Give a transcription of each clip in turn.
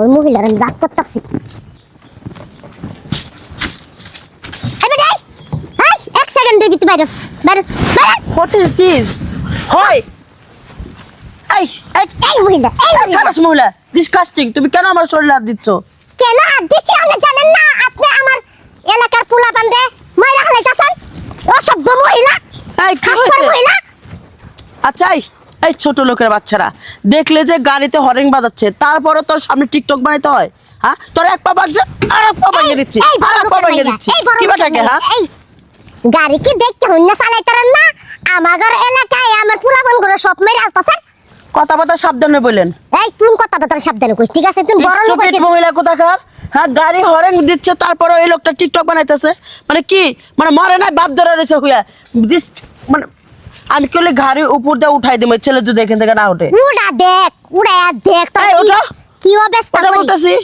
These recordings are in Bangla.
ওই মহিলার আমি জাত করতেছি। এক সেকেন্ডের ভিতরে বাইরে বাইরে বাইরে। What is this? হয় এই এই এই মহিলা খারাপ মহিলা, ডিসকাস্টিং। তুমি কেন আমার শরীরে হাত দিচ্ছ? কেন হাত দিচ্ছি আপনি জানেন না? আপনি আমার এলাকার পোলা পান্ডে মহিলা খালাইতেছেন, অসভ্য মহিলা, এই কি খাসছর হয়েছে? মহিলা। আচ্ছা এই ছোট লোকের বাচ্চারা দেখলে যে গাড়িতে হরেন বাজাচ্ছে, তারপরে তোর সামনে টিকটক বানাইতে হয়? হ্যাঁ, তোর এক পা বাজছে আর এক পা ভাঙিয়ে দিচ্ছি, এই বড় আর এক পা লোকের ভাঙিয়ে মহিলা, দিচ্ছি। এই বড় কি লোকের বাটাকে? মহিলা, হ্যাঁ, এই গাড়ি কি দেখতে হইন না চালাইতারেন না? আমাদের এলাকায় আমার পোলা পান করে সব মেরে আলতাছেন। কথা কথা সাবধানে বললেন। এই তুই কথাটা তোর সাবধানে কইস, ঠিক আছে? তুই বড় লোক Stupid মহিলা কোথাকার। হ্যাঁ, গাড়ি হরেন দিচ্ছে, তারপরে এই লোকটা টিকটক বানাইতেছে। মানে কি, মানে মরে নাই, বাপ ধরে রয়েছে হুইয়া। মানে আমি কি হলে গাড়ি উপর দিয়ে উঠাই দিব, ছেলে যদি এখান থেকে না উঠে। উড়া দেখ, উড়া দেখ তোর এই ওঠো, কি অবস্থা ওটা করি। বলতেছি।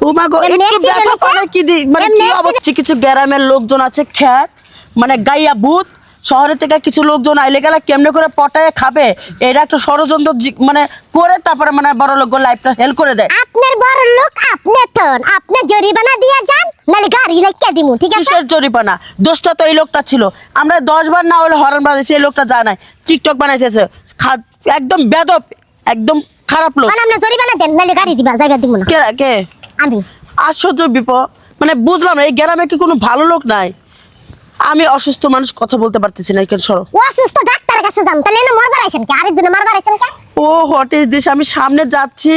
ও মা গো, এমনি একটু accident ব্যাথা হয়েছে? পালে কি দি, মানে এমনি কি অবস্থা। কিছু গ্রামের লোকজন আছে খ্যাত, মানে গাইয়া ভূত। শহরে থেকে কিছু লোকজন আইলে গেলে কেমনে করে পটায় খাবে, এটা একটা ষড়যন্ত্র মানে করে তারপরে মানে বড় লোক লাইফটা হেল্প করে দেয়। আপনার বড় লোক আপনি তো, আপনি জরিমানা দিয়ে যান, নালে গাড়ি রাইখা দিমু, ঠিক আছে? কিসের জরিমানা? দোষটা তো এই লোকটা ছিল। আমরা 10 বার না হলে হরন বাজাইছি, এই লোকটা যায় নাই, টিকটক বানাইতেছে। একদম বেদব, একদম খারাপ লোক। মানে আপনি জরিমানা দেন, নালে গাড়ি দিবা যাইবা দিমু না কে কে? আমি। আশ্চর্য বিপদ, মানে বুঝলাম না, এই গ্রামে কি কোনো ভালো লোক নাই? আমি অসুস্থ মানুষ, কথা বলতে পারতেছি না, কেন সরো। ও অসুস্থ, ডাক্তারের কাছে যান। তাহলে না মরবার আইছেন কি? আরেকদিনে মারবার আইছেন কে? ও হোয়াট ইজ দিস? আমি সামনে যাচ্ছি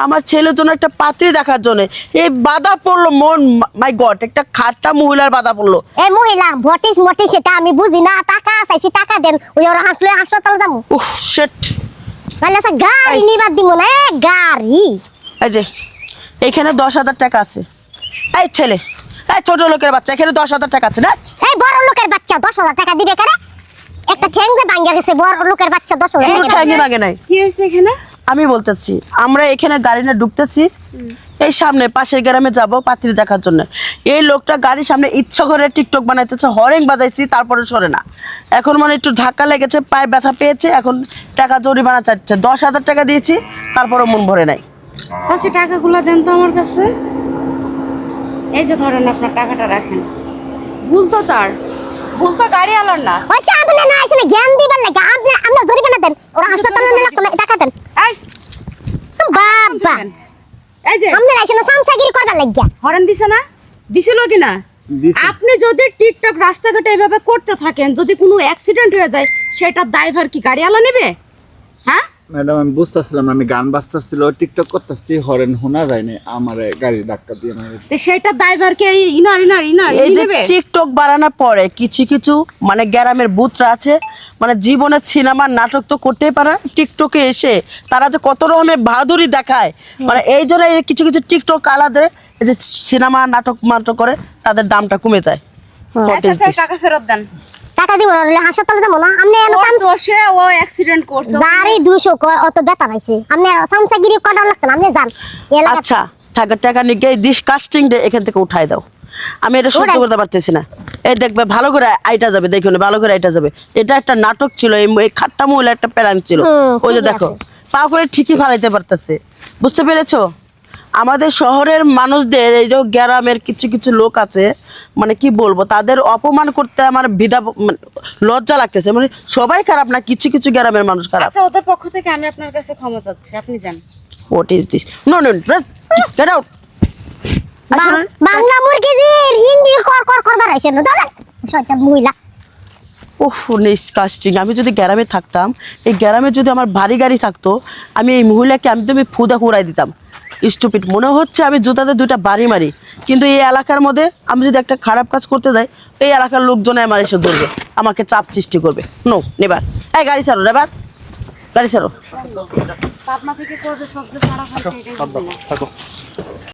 আমার ছেলের জন্য একটা পাত্রী দেখার জন্য, এই বাধা পড়লো। মন মাই গড, একটা খাট্টা মহিলার বাধা পড়লো। এই মহিলা ভটিস মটিস সেটা আমি বুঝি না। টাকা চাইছি, টাকা দেন, ওই ওরা হাসলে হাসপাতাল যাবো। উফ শিট। তাহলে আচ্ছা গাড়ি নিবার দিব না, গাড়ি। এই যে এখানে 10,000 টাকা আছে। এই ছেলে, এই ছোট লোকের বাচ্চা, এখানে 10,000 টাকা আছে না? এই বড় লোকের বাচ্চা 10,000 টাকা দিবে কেন? একটা ঠ্যাং যে ভাঙ্গা গেছে, বড় লোকের বাচ্চা 10,000 কোনো টাকা ঠ্যাঙ্গি মাগে নাই। কি হয়েছে এখানে? আমি বলতেছি, আমরা এখানে গাড়ি না ঢুকতেছি, এই সামনে পাশের গ্রামে যাব পাত্রী দেখার জন্য। এই লোকটা গাড়ির সামনে ইচ্ছা করে টিকটক বানাইতেছে, হরেন বাজাইছি, তারপরে সরে না। এখন মানে একটু ধাক্কা লেগেছে, পায়ে ব্যথা পেয়েছে, এখন টাকা জরিমানা চাচ্ছে। 10,000 টাকা দিয়েছি, তারপরে মন ভরে নাই। চাচি টাকাগুলো দেন তো আমার কাছে। এই যে ধরেন, আপনার টাকাটা রাখেন। ভুল তো তার, ভুল তো গাড়ি আলার না। হইছে আপনি না আইছেন জ্ঞান দিবার লাগা। আপনি আমরা জরিমানা দেন, ওরা হাসপাতালে নিয়ে লাগতো না, টাকা দেন। এই বাবা এই যে আপনি আইছেন সামসাগিরি করবার লাগিয়া। হরেন দিছে না? দিছিল কি না? আপনি যদি টিকটক রাস্তাঘাটে এভাবে করতে থাকেন, যদি কোনো অ্যাক্সিডেন্ট হয়ে যায়, সেটা দায়ভার কি গাড়ি আলা নেবে? হ্যাঁ ম্যাডাম, আমি বুঝতেছিলাম, আমি গান বাজতেছিল, টিকটক করতেছি, হরেন শোনা যায়নি, আমার গাড়ি ধাক্কা দিয়ে মারে। তো সেটা দায়ভার কি ইনার এই যে নেবে? টিকটক বাড়ানোর পরে কিছু কিছু মানে গ্রামের বুথরা আছে, মানে জীবনে সিনেমার নাটক তো করতেই পারে না, টিকটকে এসে তারা যে কত রকমের বাহাদুরি দেখায়, মানে এই জন্য এই কিছু কিছু টিকটক আলাদা এই যে সিনেমা নাটক করে, তাদের দামটা কমে যায়। What is this? টাকা ফেরত দেন। টাকা দিব না, হাসপাতালে যাবো না। আপনি এনে ওর দোষে ও অ্যাক্সিডেন্ট করছে। গাড়ি 200 অত ব্যথা পাইছে। আপনি সামসাগিরি করা লাগতো না, আপনি যান। এলাকা আচ্ছা টাকা নিয়ে ডিসকাস্টিং এখান থেকে উঠাই দাও। আমি এটা সহ্য করতে পারতেছি না। এই দেখবে ভালো করে আইটা যাবে, দেখুন ভালো করে আইটা যাবে। এটা একটা নাটক ছিল, এই খাট্টা মহিলা একটা প্ল্যান ছিল। ওই যে দেখো পা করে ঠিকই ফালাইতে পারতেছে, বুঝতে পেরেছো? আমাদের শহরের মানুষদের, এই যে গ্রামের কিছু কিছু লোক আছে, মানে কি বলবো, তাদের অপমান করতে আমার লজ্জা লাগতেছে। মানে সবাই খারাপ না, কিছু কিছু গ্রামের মানুষ খারাপ। আচ্ছা, ওদের পক্ষ থেকে আমি আপনার কাছে ক্ষমা চাচ্ছি, আপনি যান। What is this? No get out. Bangla মুরগির ইঞ্জিন করবার আইছে না, চলেন। শয়তান মহিলা। Oh disgusting. আমি যদি গ্রামে থাকতাম, এই গ্রামে যদি আমার ভারী গাড়ি থাকতো, আমি এই মহিলাকে আমি ফুদা কুড়াই দিতাম। স্টুপিড মনে হচ্ছে আমি জুতাতে 2টা বাড়ি মারি, কিন্তু এই এলাকার মধ্যে আমি যদি একটা খারাপ কাজ করতে যাই, এই এলাকার লোকজনে আমার এসে ধরবে, আমাকে চাপ সৃষ্টি করবে। নো নেবার। এই গাড়ি ছাড়ো, নেবার গাড়ি ছাড়ো। পাবনা থেকে করবে সবচেয়ে সারা খাইছে, এটাই বুঝি না।